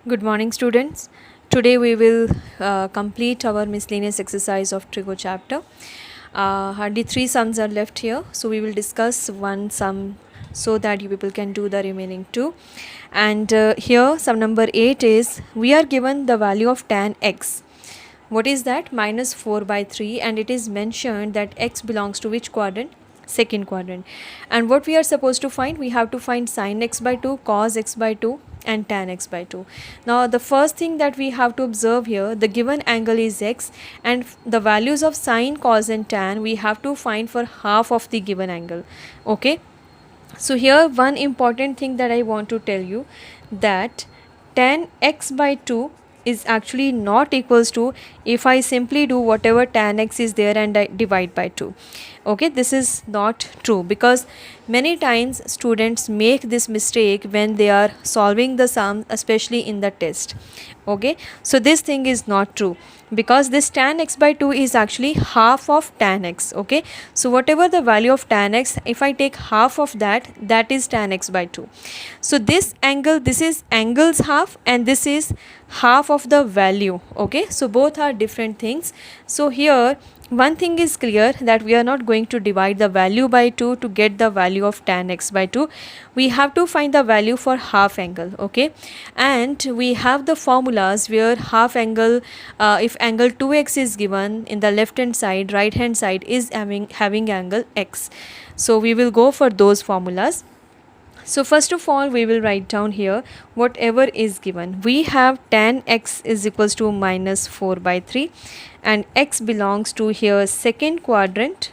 Good morning, students. Today we will complete our miscellaneous exercise of Trigo chapter. Hardly three sums are left here, so we will discuss one sum so that you people can do the remaining two. And here, sum number 8 is we are given the value of tan x. What is that? Minus 4 by 3, and it is mentioned that x belongs to which quadrant? Second quadrant. And what we are supposed to find? We have to find sin x by 2, cos x by 2 and tan x by 2. Now the first thing that we have to observe here, the given angle is x, and the values of sine, cos and tan we have to find for half of the given angle. Okay, so here one important thing that I want to tell you, that tan x by 2 is actually not equals to if I simply do whatever tan x is there and I divide by 2. Okay, this is not true, because many times students make this mistake when they are solving the sum, especially in the test. Okay, so this thing is not true, because this tan x by 2 is actually half of tan x. Okay, so whatever the value of tan x, if I take half of that, that is tan x by 2. So this angle, this is angles half and this is half of the value. Okay, so both are different things. So here one thing is clear, that we are not going to divide the value by 2 to get the value of tan x by 2. We have to find the value for half angle. Okay, and we have the formulas where half angle, if angle 2x is given in the left hand side, right hand side is having angle x. So we will go for those formulas. So first of all, we will write down here whatever is given. We have tan x is equals to minus 4 by 3, and x belongs to here second quadrant.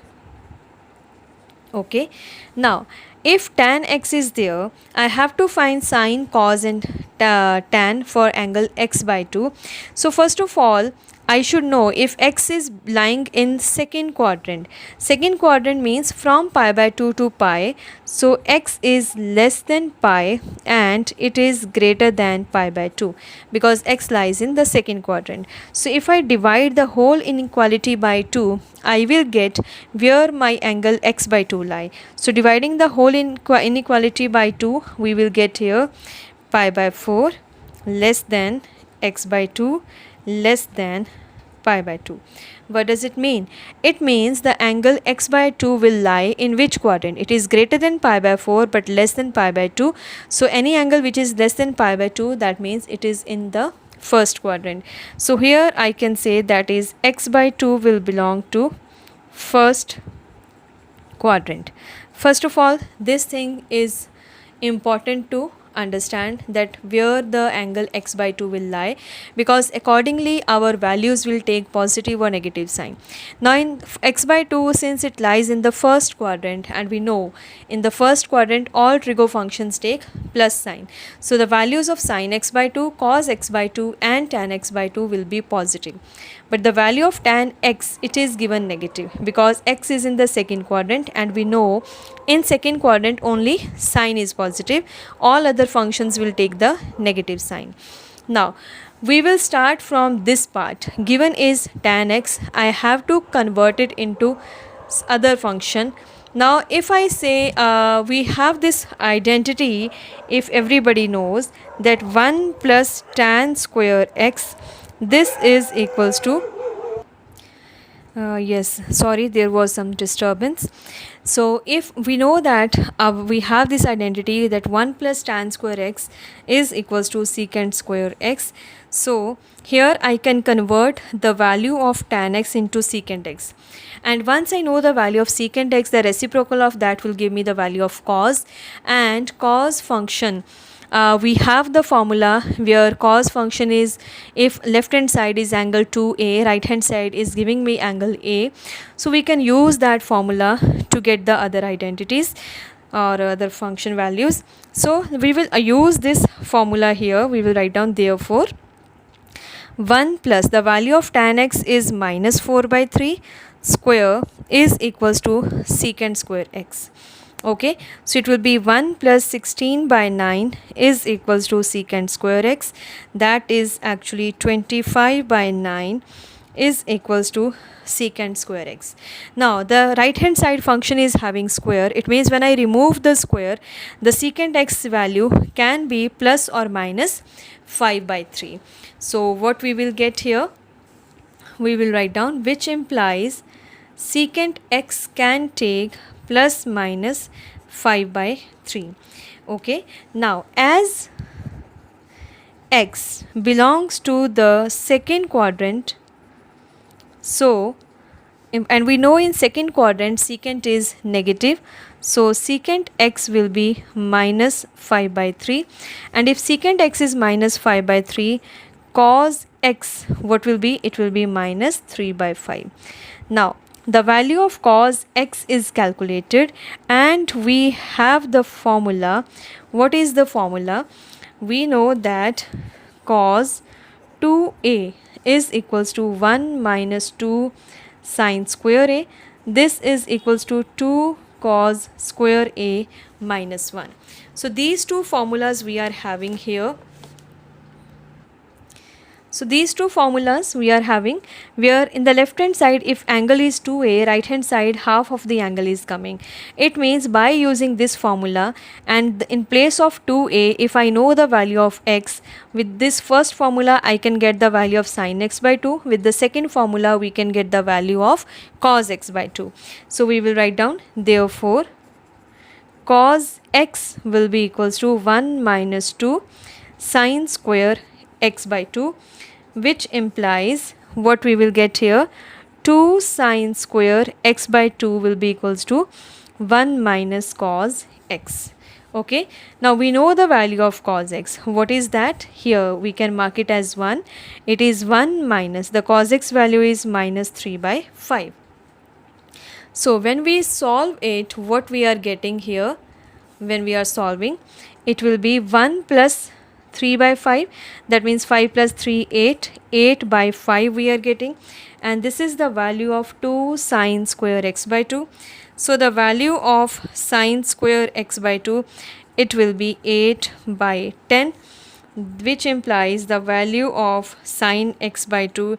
Okay, now if tan x is there, I have to find sine, cos and tan for angle x by 2. So first of all, I should know if x is lying in second quadrant. Second quadrant means from pi by 2 to pi. So x is less than pi and it is greater than pi by 2, because x lies in the second quadrant. So if I divide the whole inequality by 2, I will get where my angle x by 2 lie. So dividing the whole inequality by 2, we will get here pi by 4 less than x by 2 less than pi by 2. What does it mean? It means the angle x by 2 will lie in which quadrant? It is greater than pi by 4 but less than pi by 2. So any angle which is less than pi by 2, that means it is in the first quadrant. So here I can say that is x by 2 will belong to first quadrant. First of all, this thing is important to understand, that where the angle x by 2 will lie, because accordingly our values will take positive or negative sign. Now in x by 2, since it lies in the first quadrant, and we know in the first quadrant all trig functions take plus sign, so the values of sin x by 2, cos x by 2 and tan x by 2 will be positive. But the value of tan x, it is given negative, because x is in the second quadrant and we know in second quadrant only sign is positive, all other functions will take the negative sign. Now we will start from this part. Given is tan x, I have to convert it into other function. Now if I say we have this identity, if everybody knows that 1 plus tan square x, this is equals to yes, sorry, there was some disturbance. So if we know that we have this identity that 1 plus tan square x is equals to secant square x, so here I can convert the value of tan x into secant x, and once I know the value of secant x, the reciprocal of that will give me the value of cos, and cos function, we have the formula where cos function is, if left hand side is angle 2a, right hand side is giving me angle a, so we can use that formula to get the other identities or other function values. So we will use this formula here. We will write down, therefore 1 plus the value of tan x is minus 4 by 3 square is equals to secant square x. Okay, so it will be 1 plus 16 by 9 is equals to secant square x, that is actually 25 by 9 is equals to secant square x. Now the right hand side function is having square, it means when I remove the square, the secant x value can be plus or minus 5 by 3. So what we will get here? We will write down, which implies secant x can take plus minus 5 by 3. Okay, now as x belongs to the second quadrant, so and we know in second quadrant secant is negative, so secant x will be minus 5 by 3, and if secant x is minus 5 by 3, cos x what will be? It will be minus 3 by 5. Now the value of cos x is calculated and we have the formula. What is the formula? We know that cos 2a is equals to 1 minus 2 sine square a. This is equals to 2 cos square a minus 1. So these two formulas we are having here. So these two formulas we are having, where in the left hand side if angle is 2a, right hand side half of the angle is coming. It means by using this formula and in place of 2a, if I know the value of x, with this first formula I can get the value of sin x by 2. With the second formula we can get the value of cos x by 2. So we will write down, therefore cos x will be equals to 1 minus 2 sine square x by 2, which implies what we will get here, 2 sine square x by 2 will be equals to 1 minus cos x. Okay, now we know the value of cos x. What is that? Here we can mark it as 1. It is 1 minus, the cos x value is minus 3 by 5. So when we solve it, what we are getting here, when we are solving, it will be 1 plus 3 by 5, that means 5 plus 3 8 by 5 we are getting, and this is the value of 2 sine square x by 2. So the value of sine square x by 2, it will be 8 by 10, which implies the value of sine x by 2,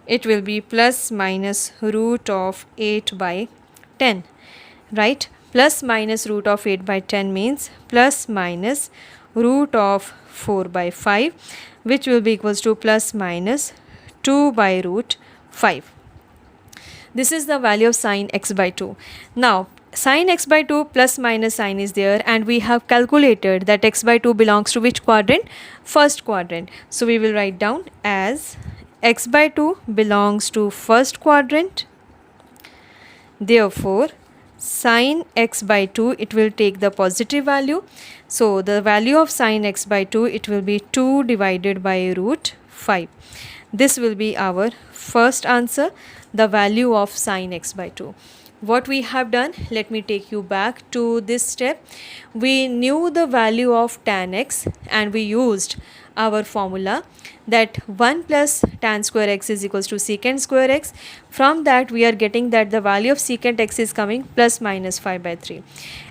it will be plus minus root of 8 by 10, right? Plus minus root of 8 by 10 means plus minus root of 4 by 5, which will be equals to plus minus 2 by root 5. This is the value of sine x by 2. Now sine x by 2 plus minus sine is there, and we have calculated that x by 2 belongs to which quadrant? First quadrant. So we will write down as x by 2 belongs to first quadrant. Therefore sine x by 2, it will take the positive value. So the value of sine x by 2, it will be 2 divided by root 5. This will be our first answer, the value of sine x by 2. What we have done, let me take you back to this step. We knew the value of tan x and we used our formula that 1 plus tan square x is equals to secant square x. From that we are getting that the value of secant x is coming plus minus 5 by 3.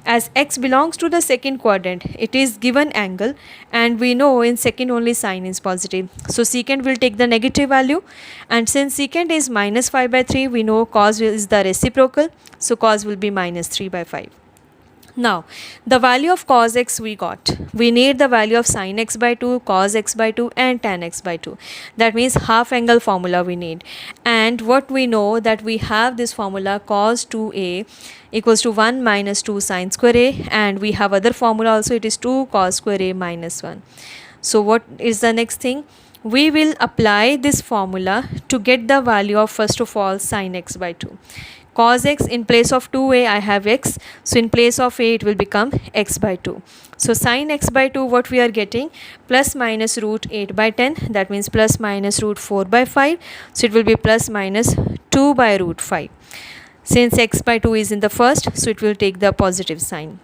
As x belongs to the second quadrant, it is given angle, and we know in second only sine is positive. So secant will take the negative value, and since secant is minus 5 by 3, we know cos is the reciprocal. So cos will be minus 3 by 5. Now the value of cos x we got. We need the value of sin x by 2, cos x by 2 and tan x by 2. That means half angle formula we need. And what we know, that we have this formula cos 2a equals to 1 minus 2 sin square a, and we have other formula also, it is 2 cos square a minus 1. So what is the next thing? We will apply this formula to get the value of first of all sin x by 2. Cos x, in place of 2a I have x, so in place of a it will become x by 2. So sin x by 2, what we are getting, plus minus root 8 by 10, that means plus minus root 4 by 5, so it will be plus minus 2 by root 5. Since x by 2 is in the first, so it will take the positive sign.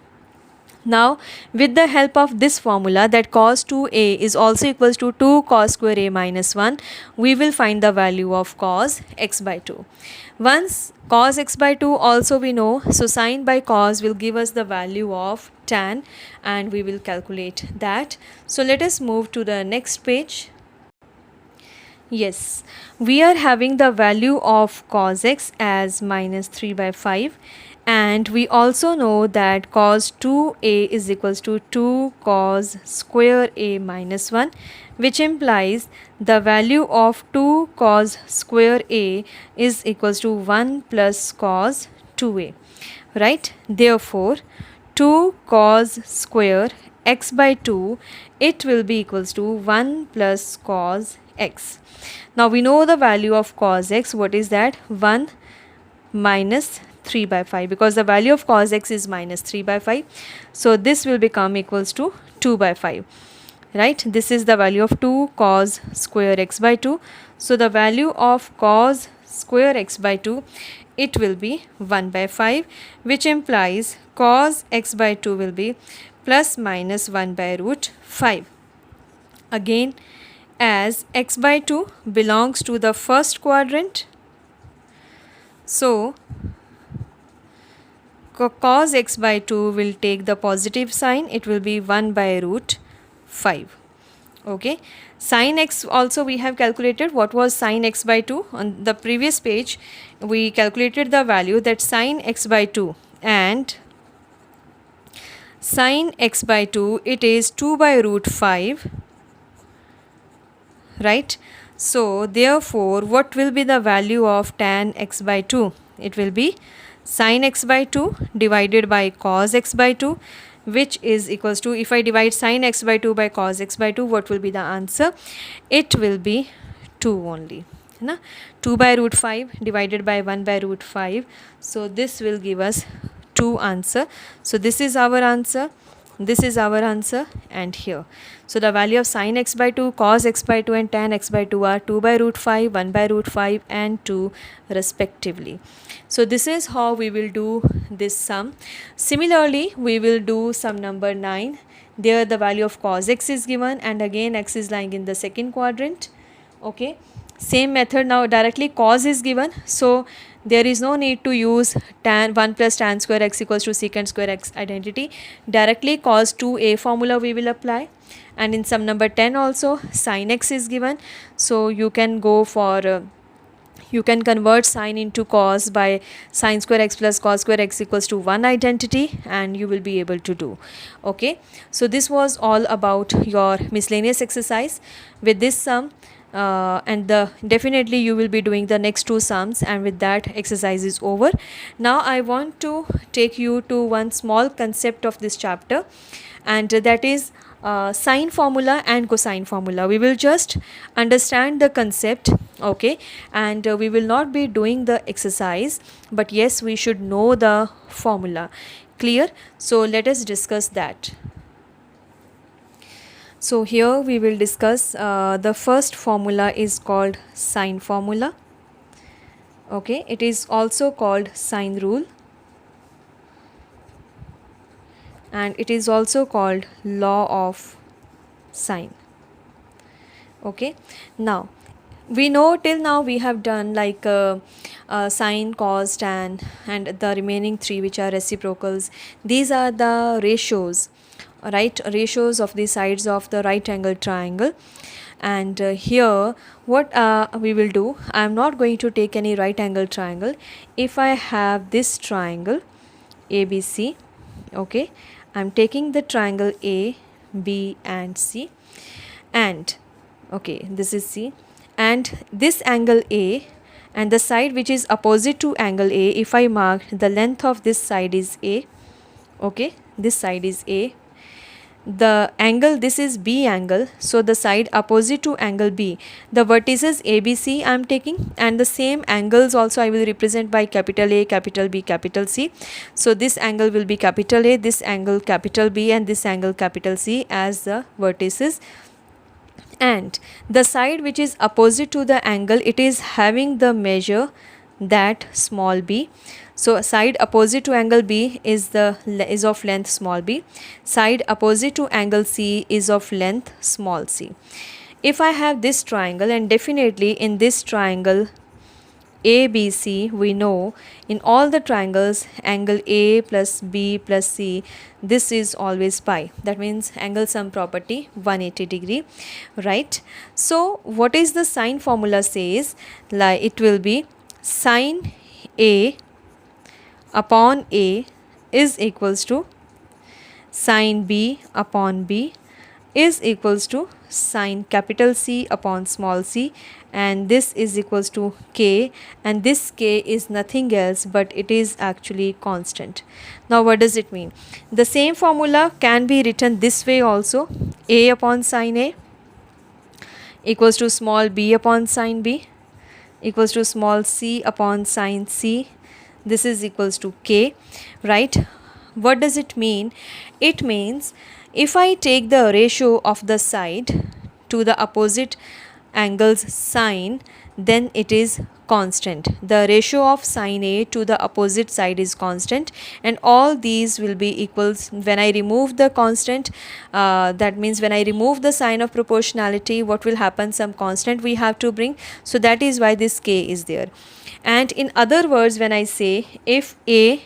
Now with the help of this formula, that cos 2a is also equals to 2 cos square a minus 1, we will find the value of cos x by 2. Once cos x by 2 also we know, so sin by cos will give us the value of tan, and we will calculate that. So let us move to the next page. Yes, we are having the value of cos x as minus 3 by 5 And we also know that cos 2a is equals to 2 cos square a minus 1, which implies the value of 2 cos square a is equals to 1 plus cos 2a, right? Therefore 2 cos square x by 2, it will be equals to 1 plus cos x. Now we know the value of cos x. What is that? 1 minus 3 by 5, because the value of cos x is minus 3 by 5. So this will become equals to 2 by 5, right? This is the value of 2 cos square x by 2. So the value of cos square x by 2, it will be 1 by 5, which implies cos x by 2 will be plus minus 1 by root 5. Again, as x by 2 belongs to the first quadrant, so cos x by 2 will take the positive sign. It will be 1 by root 5. Okay. Sin x also we have calculated. What was sin x by 2? On the previous page, we calculated the value that sin x by 2 and sin x by 2, it is 2 by root 5, right? So therefore, what will be the value of tan x by 2? It will be sin x by 2 divided by cos x by 2, which is equals to, if I divide sin x by 2 by cos x by 2, what will be the answer? It will be 2 only. Na? 2 by root 5 divided by 1 by root 5. So this will give us 2 answer. So this is our answer. This is our answer, and here. So the value of sin x by 2, cos x by 2 and tan x by 2 are 2 by root 5, 1 by root 5 and 2 respectively. So this is how we will do this sum. Similarly, we will do sum number 9. There the value of cos x is given, and again x is lying in the second quadrant. Okay. Same method. Now directly cos is given, so there is no need to use tan 1 plus tan square x equals to secant square x identity. Directly cos 2a formula we will apply. And in sum number 10 also sin x is given, so you can go for you can convert sin into cos by sin square x plus cos square x equals to 1 identity, and you will be able to do. Okay, so this was all about your miscellaneous exercise with this sum. And definitely you will be doing the next 2 sums, and with that exercise is over. Now I want to take you to one small concept of this chapter, and that is sine formula and cosine formula. We will just understand the concept, okay, and we will not be doing the exercise, but yes, we should know the formula. Clear? So let us discuss that. So here we will discuss the first formula is called sine formula. Okay, it is also called sine rule, and it is also called law of sine. Okay, now we know till now we have done like sine, cos, tan, and the remaining 3 which are reciprocals. These are the ratios, right? Ratios of the sides of the right angle triangle. And here what we will do, I am not going to take any right angle triangle. If I have this triangle ABC, okay, I am taking the triangle A, B and C, and okay, this is C, and this angle A and the side which is opposite to angle A, if I mark, the length of this side is A. Okay, this side is A. The angle, this is B angle, so the side opposite to angle B, the vertices ABC I am taking, and the same angles also I will represent by capital A, capital B, capital C. So this angle will be capital A, this angle capital B, and this angle capital C as the vertices. And the side which is opposite to the angle, it is having the measure that small b. So side opposite to angle B is of length small b. Side opposite to angle C is of length small c. If I have this triangle, and definitely in this triangle ABC, we know in all the triangles angle A plus B plus C, this is always pi. That means angle sum property 180 degree, right? So what is the sine formula says? Like it will be sine A upon A is equals to sin B upon B is equals to sin capital C upon small c, and this is equals to k, and this k is nothing else but it is actually constant. Now what does it mean? The same formula can be written this way also. A upon sin A equals to small b upon sin B equals to small c upon sin C. This is equals to k, right? What does it mean? It means if I take the ratio of the side to the opposite angle's sine, then it is constant. The ratio of sin A to the opposite side is constant, and all these will be equals. When I remove the constant, that means when I remove the sign of proportionality, what will happen? Some constant we have to bring. So that is why this k is there. And in other words, when I say if A,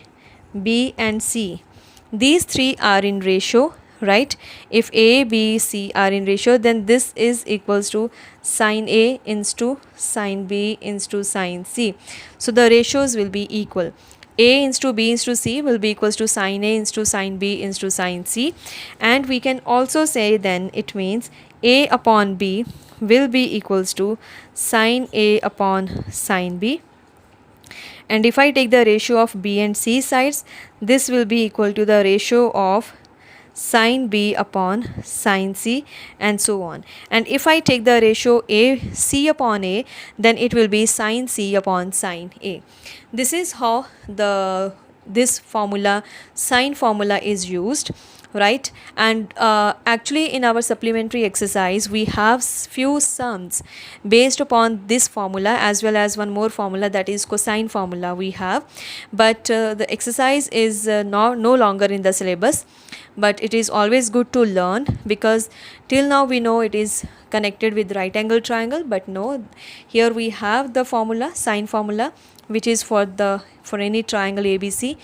B and C, these three are in ratio, right? If A, B, C are in ratio, then this is equals to sin A into sin B into sin C. So the ratios will be equal. A into B into C will be equals to sin A into sin B into sin C, and we can also say then it means A upon B will be equals to sin A upon sin B. And if I take the ratio of B and C sides, this will be equal to the ratio of sin B upon sin C, and so on. And if I take the ratio A C upon A, then it will be sin C upon sin A. This is how this formula, sine formula, is used, right? And actually in our supplementary exercise we have few sums based upon this formula, as well as one more formula, that is cosine formula we have. But the exercise is no longer in the syllabus, but it is always good to learn, because till now we know it is connected with right angle triangle, but no, here we have the formula, sine formula, which is for any triangle ABC.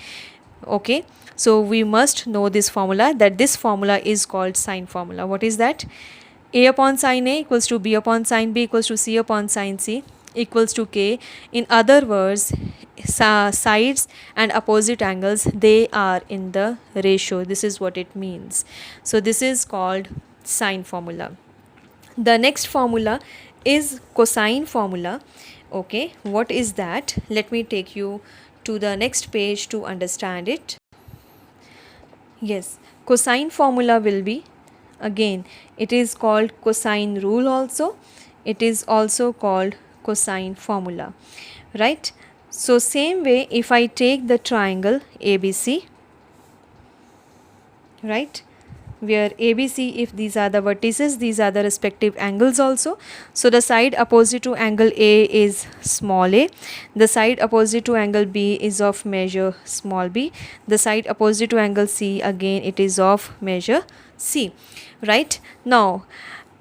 Okay, so we must know this formula, that this formula is called sine formula. What is that? A upon sin A equals to B upon sin B equals to C upon sin C equals to k. In other words, sides and opposite angles, they are in the ratio. This is what it means. So this is called sine formula. The next formula is cosine formula. Okay, what is that? Let me take you to the next page to understand it. Yes, cosine formula will be, again, it is called cosine rule also. It is also called cosine formula, right? So same way, if I take the triangle ABC, right, where ABC, if these are the vertices, these are the respective angles also. So the side opposite to angle A is small a, the side opposite to angle B is of measure small b, the side opposite to angle C, again it is of measure C, right? Now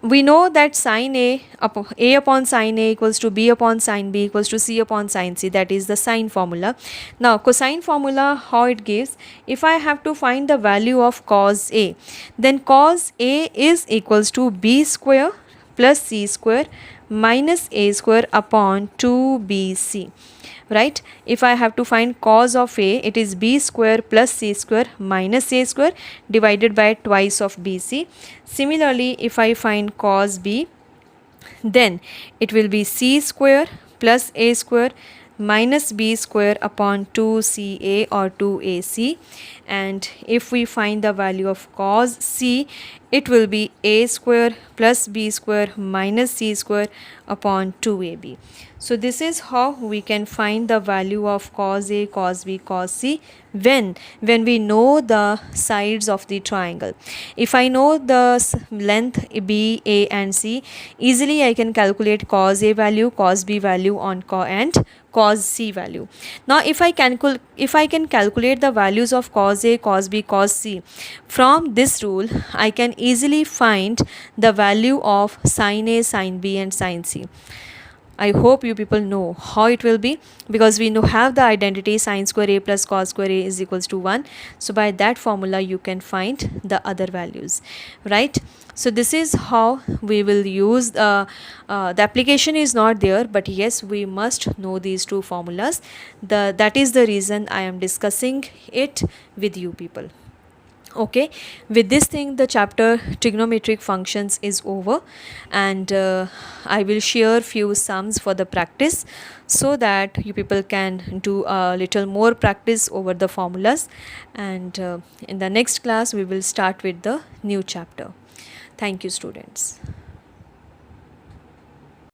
we know that sin A upon sin A equals to B upon sin B equals to C upon sin C. That is the sine formula. Now cosine formula, how it gives? If I have to find the value of cos A, then cos A is equals to B square plus C square minus A square upon 2BC. Right? If I have to find cos of A, it is B square plus C square minus A square divided by twice of BC. Similarly, if I find cos B, then it will be C square plus A square minus B square upon 2CA or 2AC. And if we find the value of cos C, it will be A square plus B square minus C square upon 2AB. So this is how we can find the value of cos A, cos B, cos C when we know the sides of the triangle. If I know the length B, A and C, easily I can calculate cos A value, cos B value and cos C value. Now if I can calculate the values of cos A, cos B, cos C from this rule, I can easily find the value of sin A, sin B and sin C. I hope you people know how it will be, because we know have the identity sine square a plus cos square a is equals to 1. So by that formula you can find the other values, right? So this is how we will use the application is not there, but yes, we must know these two formulas. That is the reason I am discussing it with you people. Okay, with this thing the chapter trigonometric functions is over, and I will share few sums for the practice, so that you people can do a little more practice over the formulas, and in the next class we will start with the new chapter. Thank you, students.